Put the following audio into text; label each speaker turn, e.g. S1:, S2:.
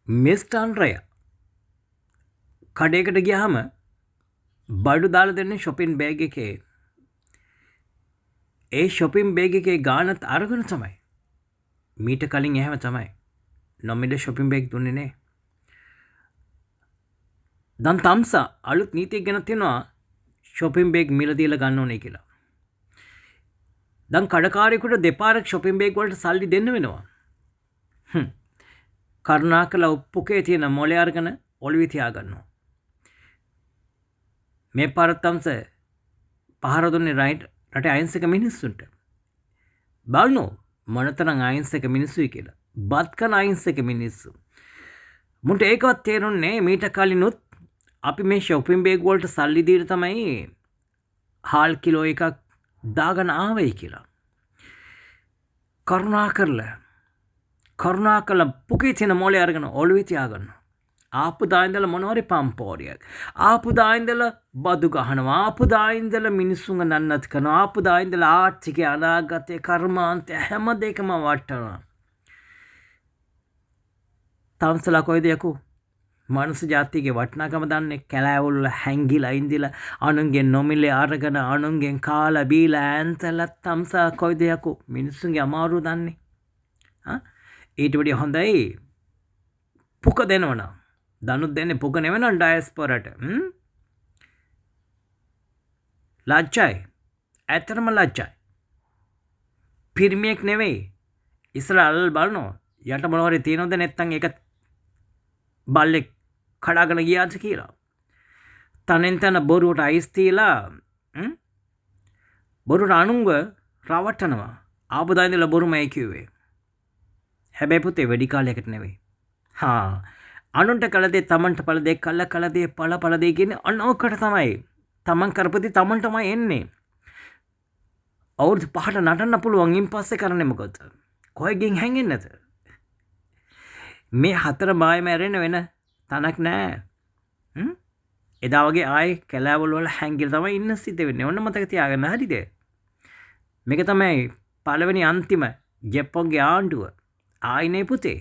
S1: මිස්ටන්රය කඩේකට ගියාම බඩු දාලා දෙන්නේ shopping bag එකේ. ඒ shopping bag එකේ ගානත් අරගෙන තමයි. මීට කලින් එහෙම තමයි. නොමිඩ shopping bag දුන්නේ නෑ. දැන් තම්සා අලුත් නීතියක් ගෙන තියෙනවා shopping bag මිල දීලා ගන්න ඕනේ කියලා. දැන් කඩකාරයෙකුට දෙපාරක් shopping bag වලට සල්ලි දෙන්න වෙනවා. කරුණාකරලා උප්පුකේ තියෙන මොලේ අරගෙන ඔළුවේ තියාගන්නවා. මේ පාරත්තම්ස පහර දුන්නේ රටේ අහිංසක මිනිස්සුන්ට. බලනෝ මොනතරම් අහිංසක මිනිස්සුයි කියලා. බත් කන අහිංසක මිනිස්සු. මුන්ට ඒකවත් තේරුන්නේ මීට කලිනුත් අපි මේ shopping bag වලට සල්ලි දීලා තමයි හාල් කිලෝ එකක් දාගෙන ආවෙයි කියලා. කරුණාකරලා පුකේ තියෙන මොලේ අරගෙන ඔළුවේ තියාගන්න. ආපු දායින්දලා මොනවාරි පම්පෝරියක්. ආපු දායින්දලා බදු ගහනවා. ආපු දායින්දලා මිනිස්සුන්ව නන්නත් කරනවා. ආපු දායින්දලා ආර්ථිකය අනාගතය කර්මාන්තය හැම දෙයකම වටනවා. තවන්සලා කොයිද යකෝ? මනුස්ස ජාතිගේ වටිනාකම දන්නේ කැලෑවල හැංගිලා ඉඳිලා අනුන්ගේ නොමිලේ අරගෙන අනුන්ගෙන් කාලා බීලා ඇන්තලා තම්සා කොයිද යකෝ? මිනිස්සුන්ගේ අමාරුව දන්නේ. ඊට වඩා හොඳයි පුක දෙනවනම් දනුත් දෙන්නේ පුක නෙවෙයි ඩයස්පොරට. ලැජ්ජයි. ඇත්තටම ලැජ්ජයි. පිරිමියෙක් නෙවෙයි. ඉස්සරහල් බලනවා යට මොනවරි තියෙනවද නැත්නම් ඒක බල්ලෙක් කඩාගෙන ගියාද කියලා. තනෙන් තන බොරුවට අයිස් තියලා බොරුට අනුංග රවට්ටනවා. ආපදා ඉඳලා බොරුමයි කිව්වේ. හැබැයි පුතේ වැඩි කාලයකට නෙවෙයි. අනුන්ට කලදේ තමන්ට පළදේ කලදේ පළදේ කියන්නේ අනෝකට තමයි. තමන් කරපති තමන්ටමයි එන්නේ. අවුරුදු 5ට නටන්න පුළුවන් ඉන් පස්සේ කරන්නේ මොකද? කොහෙකින් හැංගෙන්නේ නැත. මේ 4 බාය මැරෙන්න වෙන තනක් නෑ. එදා වගේ ආයේ කැලෑවල වල හැංගිලා තමයි ඉන්න සිද්ධ වෙන්නේ. ඔන්න මතක තියාගන්න හරිද? මේක තමයි පළවෙනි අන්තිම ජප්පන්ගේ ආණ්ඩුව. ආයිනේ පුතේ.